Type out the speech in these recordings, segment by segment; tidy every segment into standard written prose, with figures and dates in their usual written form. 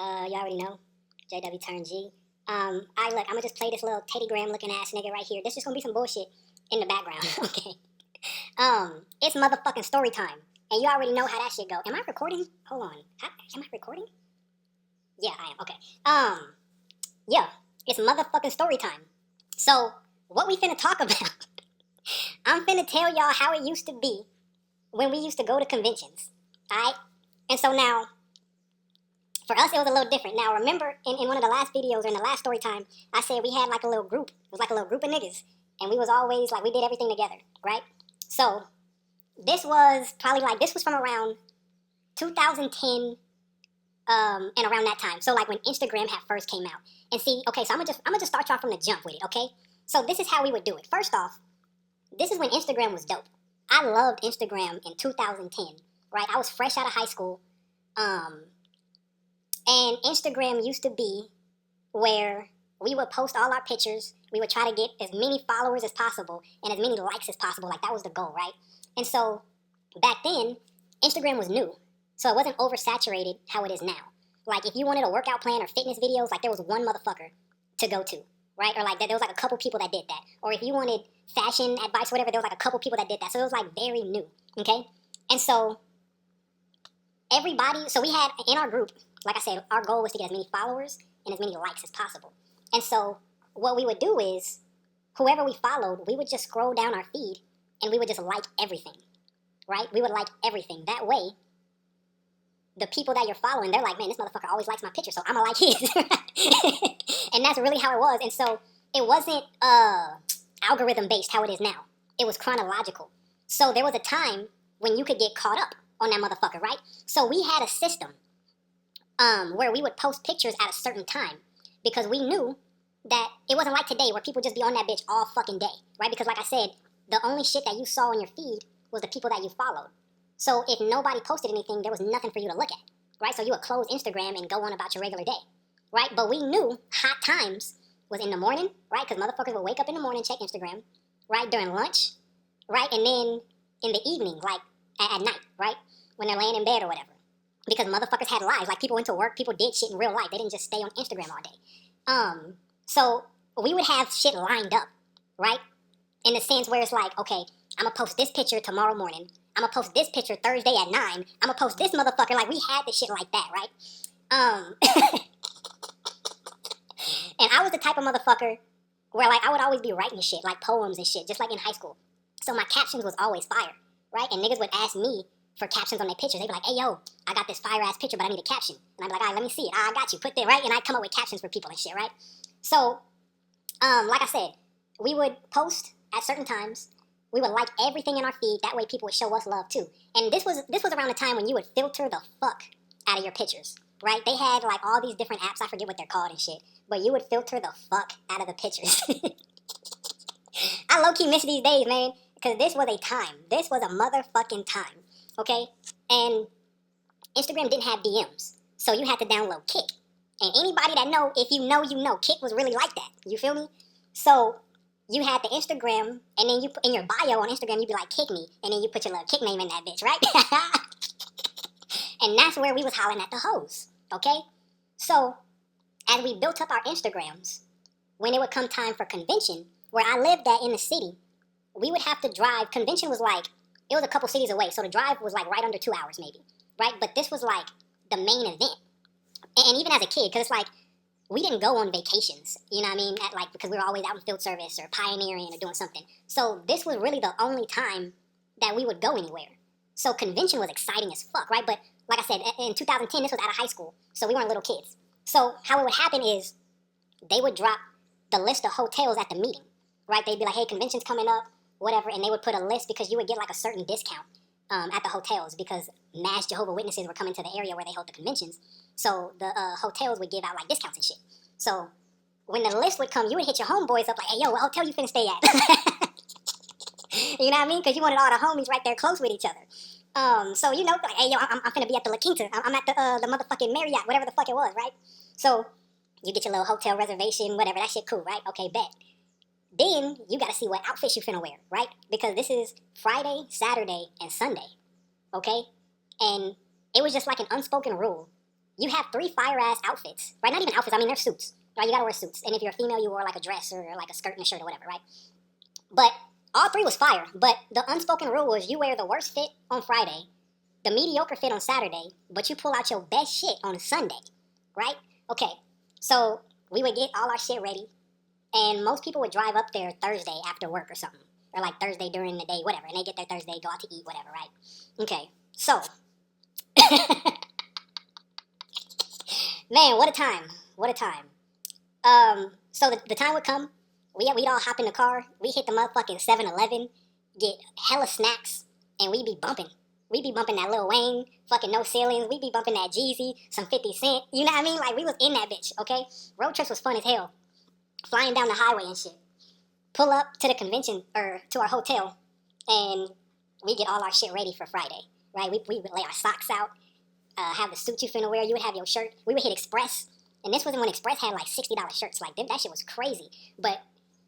You already know. JW turn G. I'm gonna just play this little Teddy Graham looking ass nigga right here. This is gonna be some bullshit in the background, okay? It's motherfucking story time. And you already know how that shit go. Am I recording? Hold on. Am I recording? Yeah, I am. Okay. Yeah. It's motherfucking story time. So, what we finna talk about? I'm finna tell y'all how it used to be when we used to go to conventions. Alright? And so now, for us, it was a little different. Now, remember, in one of the last videos, or in the last story time, I said we had like a little group. It was like a little group of niggas. And we was always, like, we did everything together, right? So, this was probably, like, this was from around 2010, and around that time. So, like, when Instagram had first came out. And see, okay, so I'm gonna just start y'all from the jump with it, okay? So, this is how we would do it. First off, this is when Instagram was dope. I loved Instagram in 2010, right? I was fresh out of high school. And Instagram used to be where we would post all our pictures. We would try to get as many followers as possible and as many likes as possible. Like, that was the goal, right? And so, back then, Instagram was new. So it wasn't oversaturated how it is now. Like, if you wanted a workout plan or fitness videos, like, there was one motherfucker to go to, right? Or, like, there was, like, a couple people that did that. Or if you wanted fashion advice or whatever, there was, like, a couple people that did that. So it was, like, very new, okay? And so, so we had, in our group, like I said, our goal was to get as many followers and as many likes as possible. And so, what we would do is, whoever we followed, we would just scroll down our feed and we would just like everything, right? We would like everything. That way, the people that you're following, they're like, man, this motherfucker always likes my picture, so I'm gonna like his. And that's really how it was. And so, it wasn't algorithm-based how it is now. It was chronological. So, there was a time when you could get caught up on that motherfucker, right? So, we had a system where we would post pictures at a certain time because we knew that it wasn't like today where people just be on that bitch all fucking day, right? Because like I said, the only shit that you saw on your feed was the people that you followed. So if nobody posted anything, there was nothing for you to look at, right? So you would close Instagram and go on about your regular day, right? But we knew hot times was in the morning, right? Because motherfuckers would wake up in the morning, check Instagram, right? During lunch, right? And then in the evening, like at night, right? When they're laying in bed or whatever. Because motherfuckers had lives. Like, people went to work, people did shit in real life. They didn't just stay on Instagram all day. So we would have shit lined up, right? In the sense where it's like, okay, I'm gonna post this picture tomorrow morning. I'm gonna post this picture Thursday at 9. I'm gonna post this motherfucker. Like, we had the shit like that, right? And I was the type of motherfucker where, like, I would always be writing shit, like poems and shit, just like in high school. So my captions was always fire, right? And niggas would ask me for captions on their pictures. They'd be like, hey, yo, I got this fire-ass picture, but I need a caption. And I'd be like, all right, let me see it. I got you. Put that, right? And I'd come up with captions for people and shit, right? So, like I said, we would post at certain times. We would like everything in our feed. That way people would show us love, too. And this was around the time when you would filter the fuck out of your pictures, right? They had, like, all these different apps. I forget what they're called and shit. But you would filter the fuck out of the pictures. I low-key miss these days, man. Because this was a time. This was a motherfucking time. Okay? And Instagram didn't have DMs. So you had to download Kick. And anybody that know, if you know, you know, Kick was really like that. You feel me? So you had the Instagram, and then you put in your bio on Instagram, you'd be like, kick me. And then you put your little kick name in that bitch, right? And that's where we was hollering at the hoes. Okay? So as we built up our Instagrams, when it would come time for convention, where I lived at in the city, we would have to drive. Convention was like, it was a couple cities away, so the drive was like right under 2 hours maybe, right? But this was like the main event. And even as a kid, because it's like, we didn't go on vacations, you know what I mean? Because we were always out in field service or pioneering or doing something. So this was really the only time that we would go anywhere. So convention was exciting as fuck, right? But like I said, in 2010, this was out of high school, so we weren't little kids. So how it would happen is they would drop the list of hotels at the meeting, right? They'd be like, hey, convention's coming up, whatever, and they would put a list because you would get like a certain discount at the hotels because mass Jehovah's Witnesses were coming to the area where they hold the conventions. So the hotels would give out like discounts and shit. So when the list would come, you would hit your homeboys up like, hey, yo, what hotel you finna stay at? You know what I mean? Because you wanted all the homies right there close with each other. So, you know, like, hey, yo, I'm finna be at the La Quinta. I'm at the motherfucking Marriott, whatever the fuck it was, right? So you get your little hotel reservation, whatever. That shit cool, right? Okay, bet. Then you gotta see what outfits you finna wear, right? Because this is Friday, Saturday, and Sunday, okay? And it was just like an unspoken rule. you have 3 fire-ass outfits, right? Not even outfits, I mean, they're suits, right? You gotta wear suits. And if you're a female, you wore like a dress or like a skirt and a shirt or whatever, right? But all 3 was fire. But the unspoken rule was you wear the worst fit on Friday, the mediocre fit on Saturday, but you pull out your best shit on Sunday, right? Okay, so we would get all our shit ready, and most people would drive up there Thursday after work or something, or like Thursday during the day, whatever, and they get there Thursday, go out to eat, whatever, right? Okay, so, man, what a time, what a time. So the time would come, we'd all hop in the car, we hit the motherfucking 7-Eleven, get hella snacks, and we be bumping. We be bumping that Lil Wayne, fucking No Ceilings. We be bumping that Jeezy, some 50 Cent. You know what I mean? Like, we was in that bitch, okay? Road trips was fun as hell. Flying down the highway and shit. Pull up to the convention, or to our hotel, and we get all our shit ready for Friday, right? We would lay our socks out, have the suit you finna wear. You would have your shirt. We would hit Express. And this wasn't when Express had like $60 shirts. Like, that shit was crazy. But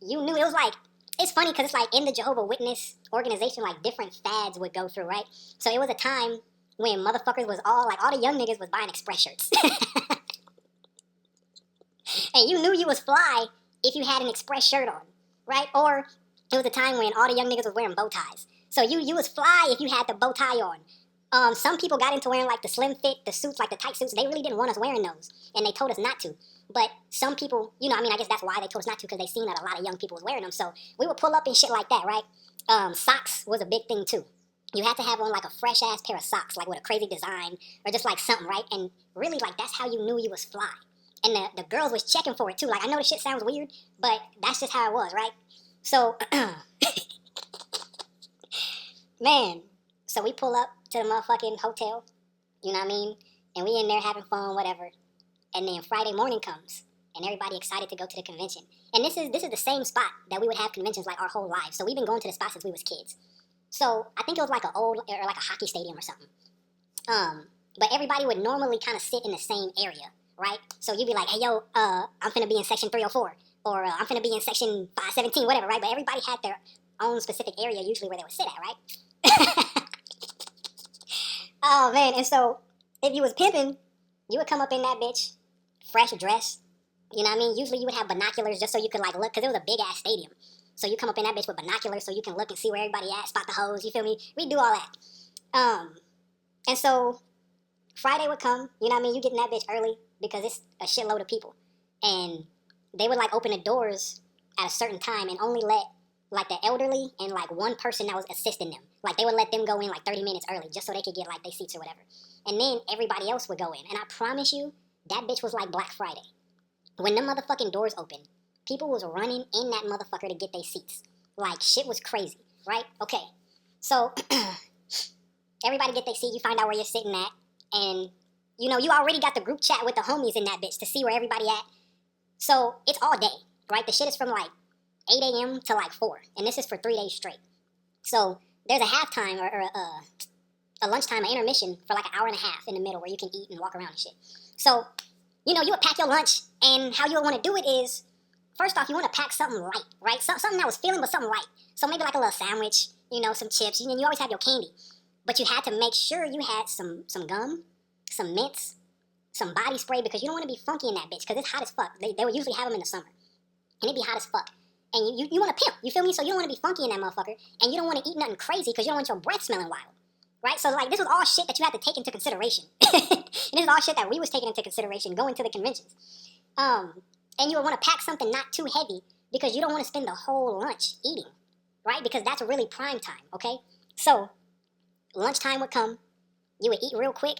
you knew, it was like, it's funny because it's like in the Jehovah's Witness organization, like different fads would go through, right? So it was a time when motherfuckers was all, like all the young niggas was buying Express shirts. And you knew you was fly if you had an Express shirt on, right? Or it was a time when all the young niggas was wearing bow ties. So you was fly if you had the bow tie on. Some people got into wearing like the slim fit, the suits, like the tight suits. They really didn't want us wearing those, and they told us not to. But some people, you know, I mean, I guess that's why they told us not to, because they seen that a lot of young people was wearing them. So we would pull up and shit like that, right? Socks was a big thing too. You had to have on like a fresh ass pair of socks, like with a crazy design or just like something, right? And really, like, that's how you knew you was fly. And the girls was checking for it too. Like, I know this shit sounds weird, but that's just how it was, right? So, man, so we pull up to the motherfucking hotel, you know what I mean? And we in there having fun, whatever. And then Friday morning comes, and everybody excited to go to the convention. And this is the same spot that we would have conventions like our whole lives. So we've been going to the spot since we was kids. So I think it was like an old, or like a hockey stadium or something. But everybody would normally kind of sit in the same area, right? So you'd be like, hey, yo, I'm finna be in section 304, or I'm finna be in section 517, whatever, right? But everybody had their own specific area usually where they would sit at, right? Oh, man, and so if you was pimping, you would come up in that bitch, fresh dress, you know what I mean? Usually you would have binoculars just so you could like look, because it was a big ass stadium. So you come up in that bitch with binoculars so you can look and see where everybody at, spot the hoes, you feel me? We do all that. And so Friday would come, you know what I mean? You get in that bitch early because it's a shitload of people. And they would like open the doors at a certain time and only let like the elderly and like one person that was assisting them. Like, they would let them go in like 30 minutes early just so they could get like their seats or whatever. And then everybody else would go in. And I promise you, that bitch was like Black Friday. When them motherfucking doors opened, people was running in that motherfucker to get their seats. Like, shit was crazy, right? Okay, so everybody get their seat. You find out where you're sitting at. And, you know, you already got the group chat with the homies in that bitch to see where everybody at. So it's all day, right? The shit is from like 8 a.m. to like 4. And this is for 3 days straight. So there's a halftime or a lunchtime, an intermission for like an hour and a half in the middle where you can eat and walk around and shit. So, you know, you would pack your lunch, and how you would want to do it is, first off, you want to pack something light, right? Something that was filling, but something light. So maybe like a little sandwich, you know, some chips, and you always have your candy. But you had to make sure you had some gum, some mints, some body spray, because you don't want to be funky in that bitch, because it's hot as fuck. They would usually have them in the summer. And it'd be hot as fuck. And you want to pimp, you feel me? So you don't want to be funky in that motherfucker, and you don't want to eat nothing crazy because you don't want your breath smelling wild, right? So, like, this was all shit that you had to take into consideration. And this is all shit that we was taking into consideration going to the conventions. And you would want to pack something not too heavy because you don't want to spend the whole lunch eating, right? Because that's really prime time, okay? So, lunchtime would come, you would eat real quick,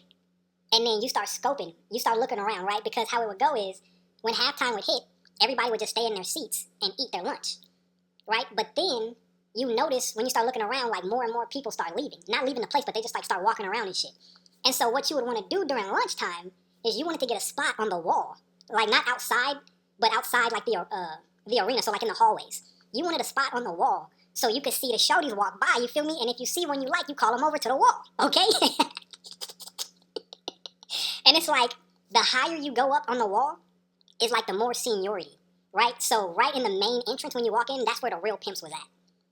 and then you start scoping, you start looking around, right? Because how it would go is, when halftime would hit, everybody would just stay in their seats and eat their lunch, right? But then you notice when you start looking around, like, more and more people start leaving. Not leaving the place, but they just like start walking around and shit. And so what you would want to do during lunchtime is you wanted to get a spot on the wall, like not outside, but outside like the arena, so like in the hallways. You wanted a spot on the wall so you could see the shorties walk by, you feel me? And if you see one you like, you call them over to the wall, okay? And it's like, the higher you go up on the wall, is like the more seniority, right? So right in the main entrance when you walk in, that's where the real pimps was at.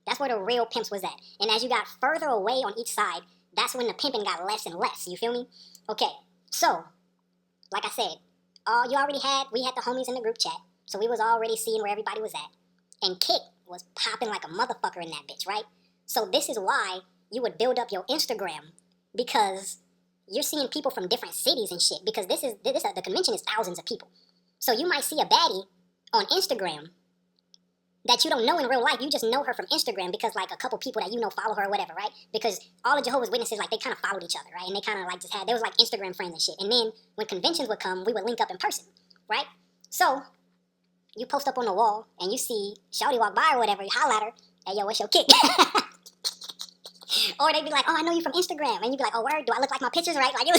That's where the real pimps was at. And as you got further away on each side, that's when the pimping got less and less, you feel me? Okay, so like I said, we had the homies in the group chat, so we was already seeing where everybody was at. And Kick was popping like a motherfucker in that bitch, right? So this is why you would build up your Instagram, because you're seeing people from different cities and shit, because the convention is thousands of people. So you might see a baddie on Instagram that you don't know in real life. You just know her from Instagram because like a couple people that you know follow her or whatever, right? Because all the Jehovah's Witnesses, like they kind of followed each other, right? And they kind of like there was like Instagram friends and shit. And then when conventions would come, we would link up in person, right? So you post up on the wall and you see Shawty walk by or whatever, you holler at her, hey yo, what's your kick? Or they'd be like, oh, I know you from Instagram. And you'd be like, oh, word, do I look like my pictures, right? Like it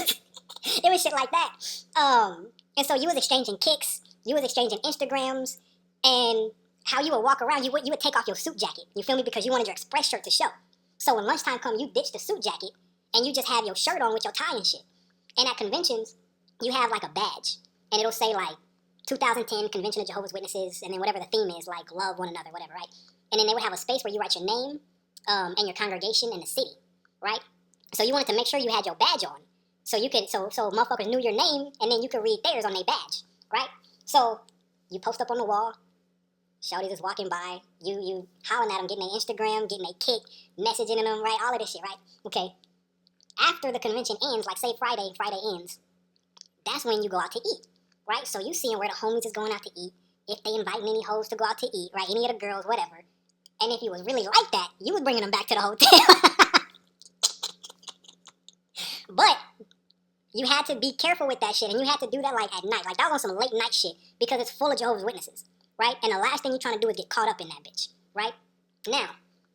was shit like that. And so you was exchanging kicks, you was exchanging Instagrams, and how you would walk around, you would take off your suit jacket, you feel me? Because you wanted your express shirt to show. So when lunchtime come, you ditch the suit jacket, and you just have your shirt on with your tie and shit. And at conventions, you have like a badge, and it'll say like 2010 Convention of Jehovah's Witnesses, and then whatever the theme is, like love one another, whatever, right? And then they would have a space where you write your name, and your congregation and the city, right? So you wanted to make sure you had your badge on, so you could, so motherfuckers knew your name, and then you could read theirs on their badge, right? So you post up on the wall, Shawty's just walking by, you howling at them, getting their Instagram, getting their kick, messaging them, right? All of this shit, right? Okay. After the convention ends, like say Friday ends, that's when you go out to eat, right? So you seeing where the homies is going out to eat, if they inviting any hoes to go out to eat, right? Any of the girls, whatever. And if you was really like that, you was bringing them back to the hotel. But you had to be careful with that shit, and you had to do that like at night. Like that was on some late night shit, because it's full of Jehovah's Witnesses, right? And the last thing you're trying to do is get caught up in that bitch, right? Now,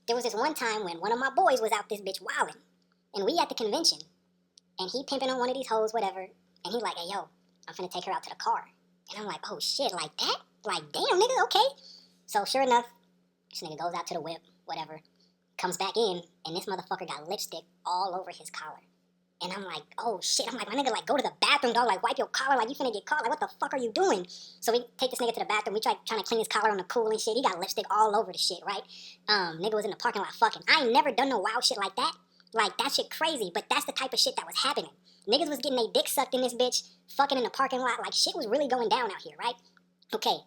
there was this one time when one of my boys was out this bitch wilding, and we at the convention, and he pimping on one of these hoes, whatever, and he like, hey yo, I'm finna take her out to the car. And I'm like, oh shit, like that? Like damn nigga, okay. So sure enough, this nigga goes out to the whip, whatever, comes back in, and this motherfucker got lipstick all over his collar. And I'm like, oh shit, I'm like, my nigga, like, go to the bathroom, dog, like, wipe your collar, like, you finna get caught, like, what the fuck are you doing? So we take this nigga to the bathroom, we trying to clean his collar on the cool and shit, he got lipstick all over the shit, right? Nigga was in the parking lot fucking. I ain't never done no wild shit like that. Like, that shit crazy, but that's the type of shit that was happening. Niggas was getting their dick sucked in this bitch, fucking in the parking lot, like, shit was really going down out here, right? Okay,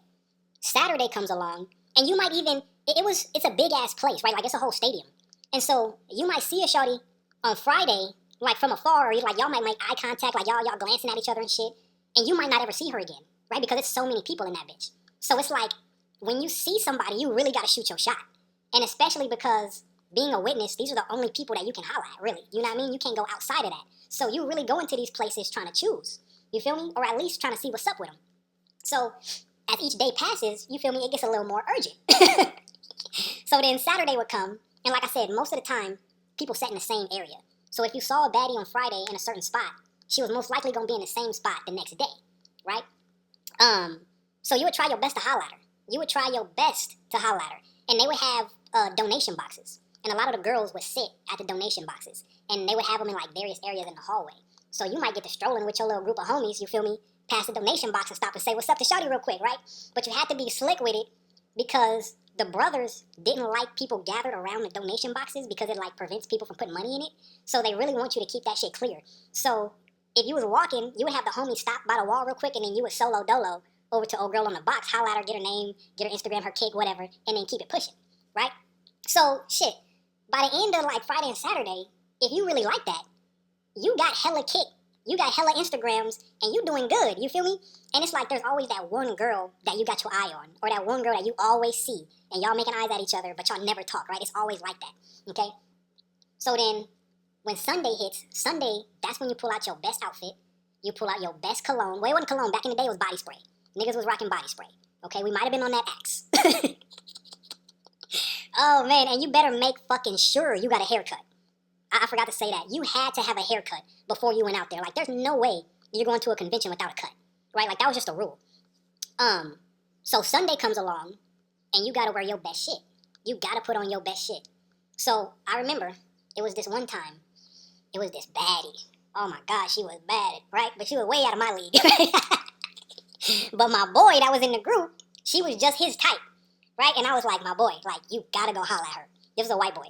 Saturday comes along, and you might even, it's a big ass place, right? Like it's a whole stadium. And so you might see a shawty on Friday, like from afar, or like y'all might make eye contact, like y'all glancing at each other and shit, and you might not ever see her again, right? Because it's so many people in that bitch. So it's like, when you see somebody, you really gotta shoot your shot. And especially because being a witness, these are the only people that you can holler at, really. You know what I mean? You can't go outside of that. So you really go into these places trying to choose. You feel me? Or at least trying to see what's up with them. So as each day passes, you feel me, it gets a little more urgent. So then Saturday would come, and like I said, most of the time, people sat in the same area. So if you saw a baddie on Friday in a certain spot, she was most likely going to be in the same spot the next day, right? So you would try your best to holler at her. You would try your best to holler at her. And they would have donation boxes. And a lot of the girls would sit at the donation boxes. And they would have them in like various areas in the hallway. So you might get to strolling with your little group of homies, you feel me, past the donation box and stop and say, what's up to shawty real quick, right? But you had to be slick with it, because the brothers didn't like people gathered around the donation boxes, because it like prevents people from putting money in it. So they really want you to keep that shit clear. So if you was walking, you would have the homie stop by the wall real quick, and then you would solo dolo over to old girl on the box, holler at her, get her name, get her Instagram, her kick, whatever, and then keep it pushing, right? So shit, by the end of like Friday and Saturday, if you really like that, you got hella kick, you got hella Instagrams, and you doing good, you feel me? And it's like there's always that one girl that you got your eye on, or that one girl that you always see, and y'all making eyes at each other, but y'all never talk, right? It's always like that, okay? So then, when Sunday hits, that's when you pull out your best outfit, you pull out your best cologne. Well, it wasn't cologne, back in the day it was body spray. Niggas was rocking body spray, okay? We might have been on that Axe. Oh man, and you better make fucking sure you got a haircut. I forgot to say that. You had to have a haircut before you went out there. Like, there's no way you're going to a convention without a cut, right? Like, that was just a rule. So Sunday comes along, and you gotta wear your best shit. You gotta put on your best shit. So I remember, it was this one time, it was this baddie. Oh my God, she was bad, right? But she was way out of my league. But my boy that was in the group, she was just his type, right? And I was like, my boy, like, you gotta go holler at her. This was a white boy.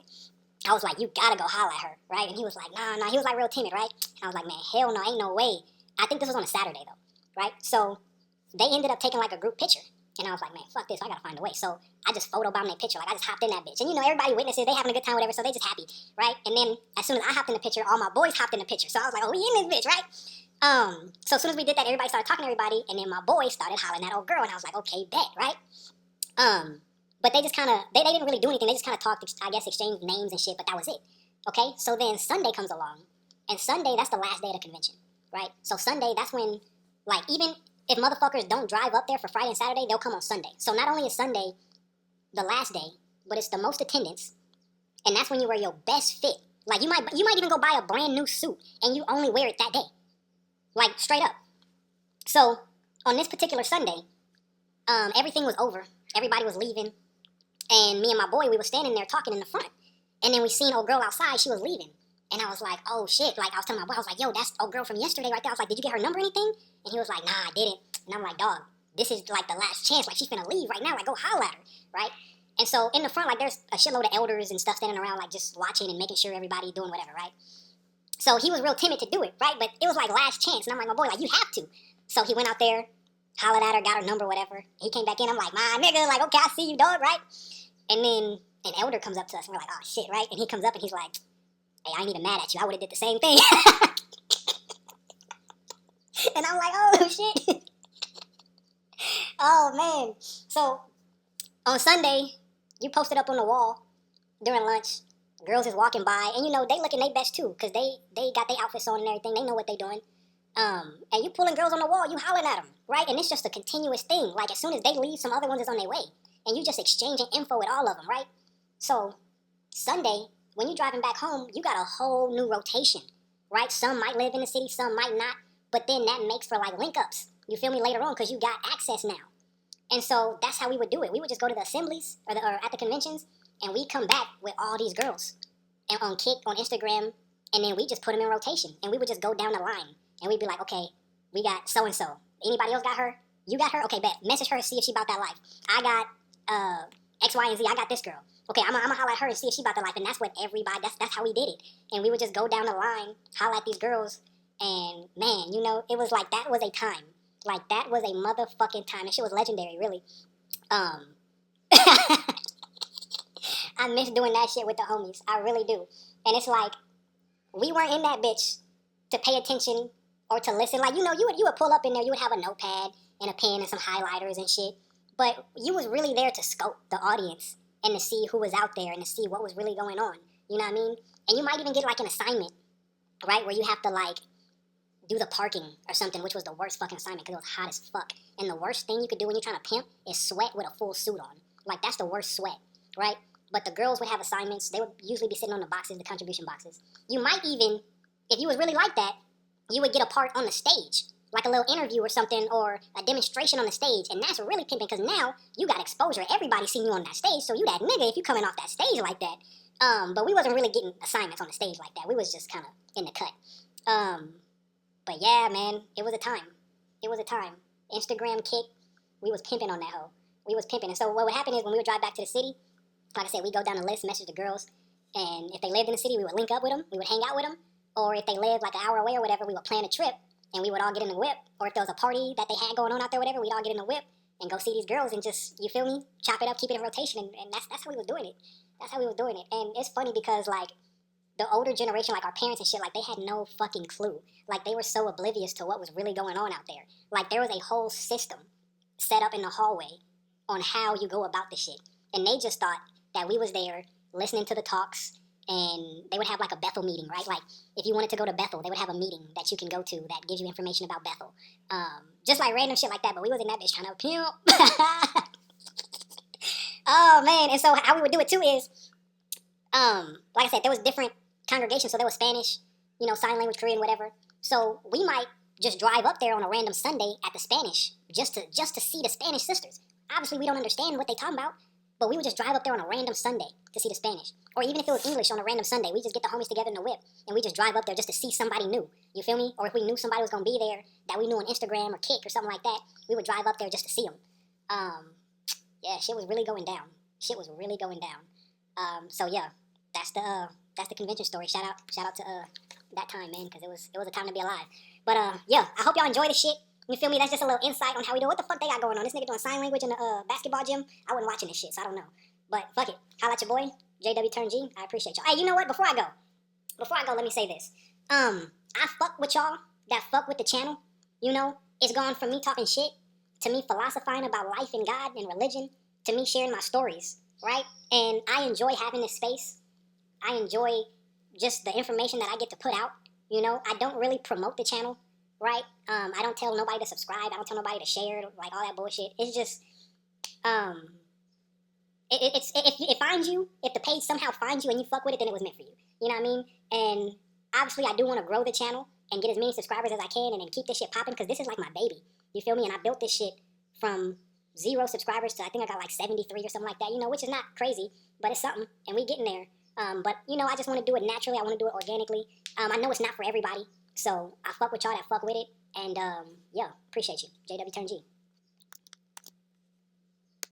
I was like, you gotta go holler at her, right? And he was like, nah. He was like real timid, right? And I was like, man, hell no, ain't no way. I think this was on a Saturday though. right? So they ended up taking like a group picture. And I was like, man, fuck this, I gotta find a way. So I just photobombed their picture. Like, I just hopped in that bitch. And you know, everybody witnesses, they having a good time, whatever, so they just happy, right? And then as soon as I hopped in the picture, all my boys hopped in the picture. So I was like, oh, we in this bitch, right? So as soon as we did that, everybody started talking to everybody, and then my boys started hollering at old girl, and I was like, okay, bet, right? But they just kind of, they didn't really do anything. They just kind of talked, I guess, exchanged names and shit, but that was it. Okay, so then Sunday comes along, and Sunday, that's the last day of the convention, right? So Sunday, that's when, like, even if motherfuckers don't drive up there for Friday and Saturday, they'll come on Sunday. So not only is Sunday the last day, but it's the most attendance, and that's when you wear your best fit. Like, you might even go buy a brand new suit, and you only wear it that day. Like, straight up. So, on this particular Sunday, everything was over. Everybody was leaving. And me and my boy, we were standing there talking in the front. And then we seen old girl outside. She was leaving. And I was like, oh, shit. Like, I was telling my boy, I was like, yo, that's old girl from yesterday right there. I was like, did you get her number or anything? And he was like, nah, I didn't. And I'm like, dog, this is, like, the last chance. Like, she's finna leave right now. Like, go holler at her, right? And so, in the front, like, there's a shitload of elders and stuff standing around, like, just watching and making sure everybody doing whatever, right? So he was real timid to do it, right? But it was like last chance. And I'm like, my boy, like, you have to. So he went out there, hollered at her, got her number, whatever. He came back in. I'm like, my nigga, like, okay, I see you, dog, right? And then an elder comes up to us, and we're like, oh, shit, right? And he comes up, and he's like, hey, I ain't even mad at you. I would have did the same thing. And I'm like, oh, shit. Oh, man. So on Sunday, you posted up on the wall during lunch. Girls is walking by, and you know, they looking their best too, because they got their outfits on and everything. They know what they doing. And you pulling girls on the wall, you hollering at them, right? And it's just a continuous thing. Like, as soon as they leave, some other ones is on their way. And you just exchanging info with all of them, right? So, Sunday, when you driving back home, you got a whole new rotation, right? Some might live in the city, some might not. But then that makes for, like, link-ups. You feel me? Later on, because you got access now. And so, that's how we would do it. We would just go to the assemblies, or at the conventions, and we come back with all these girls. And on Kick, on Instagram, and then we just put them in rotation. And we would just go down the line. And we'd be like, okay, we got so-and-so. Anybody else got her? You got her? Okay, bet. Message her and see if she about that life. I got X, Y, and Z. I got this girl. Okay, I'm gonna holler at her and see if she about that life. And that's what everybody, that's how we did it. And we would just go down the line, holler at these girls. And, man, you know, it was like, that was a time. Like, that was a motherfucking time. And shit was legendary, really. I miss doing that shit with the homies. I really do. And it's like, we weren't in that bitch to pay attention or to listen. Like, you know, you would pull up in there, you would have a notepad and a pen and some highlighters and shit. But you was really there to scope the audience and to see who was out there and to see what was really going on. You know what I mean? And you might even get like an assignment, right? Where you have to like do the parking or something, which was the worst fucking assignment because it was hot as fuck. And the worst thing you could do when you're trying to pimp is sweat with a full suit on. Like, that's the worst sweat, right? But the girls would have assignments. They would usually be sitting on the boxes, the contribution boxes. You might even, if you was really like that, you would get a part on the stage, like a little interview or something, or a demonstration on the stage. And that's really pimping, because now you got exposure. Everybody seen you on that stage, so you that nigga if you coming off that stage like that. But we wasn't really getting assignments on the stage like that. We was just kind of in the cut. But yeah, man, it was a time. It was a time. Instagram Kick, we was pimping on that hoe. We was pimping. And so what would happen is when we would drive back to the city, like I said, we go down the list, message the girls, and if they lived in the city, we would link up with them, we would hang out with them, or if they lived like an hour away or whatever, we would plan a trip, and we would all get in the whip, or if there was a party that they had going on out there, whatever, we'd all get in the whip and go see these girls and just, you feel me, chop it up, keep it in rotation, and that's how we was doing it. That's how we was doing it. And it's funny because, like, the older generation, like our parents and shit, like, they had no fucking clue. Like, they were so oblivious to what was really going on out there. Like, there was a whole system set up in the hallway on how you go about the shit. And they just thought that we was there listening to the talks, and they would have like a Bethel meeting, right? Like, if you wanted to go to Bethel, they would have a meeting that you can go to that gives you information about Bethel. Just like random shit like that, but we was in that bitch trying to pimp. Oh, man. And so how we would do it too is, like I said, there was different congregations, so there was Spanish, you know, sign language, Korean, whatever. So we might just drive up there on a random Sunday at the Spanish just to see the Spanish sisters. Obviously, we don't understand what they talking about, but we would just drive up there on a random Sunday to see the Spanish. Or even if it was English on a random Sunday, we just get the homies together in the whip, and we just drive up there just to see somebody new. You feel me? Or if we knew somebody was going to be there that we knew on Instagram or Kick or something like that, we would drive up there just to see them. Yeah, shit was really going down. Shit was really going down. So yeah, that's the convention story. Shout out to that time, man, because it was a time to be alive. But yeah, I hope y'all enjoy the shit. You feel me? That's just a little insight on how we do. What the fuck they got going on? This nigga doing sign language in the basketball gym. I wasn't watching this shit, so I don't know. But fuck it. Holla at your boy, JW Turn G. I appreciate y'all. Hey, you know what? Before I go, let me say this. I fuck with y'all that fuck with the channel. You know, it's gone from me talking shit to me philosophizing about life and God and religion to me sharing my stories, right? And I enjoy having this space. I enjoy just the information that I get to put out. You know, I don't really promote the channel, right? I don't tell nobody to subscribe. I don't tell nobody to share, like all that bullshit. It's just, it finds you. If the page somehow finds you and you fuck with it, then it was meant for you. You know what I mean? And obviously, I do want to grow the channel and get as many subscribers as I can and then keep this shit popping because this is like my baby. You feel me? And I built this shit from 0 subscribers to I think I got like 73 or something like that, you know, which is not crazy, but it's something, and we getting there. But, you know, I just want to do it naturally. I want to do it organically. I know it's not for everybody, so I fuck with y'all that fuck with it. And, yeah, appreciate you. JW Turn G.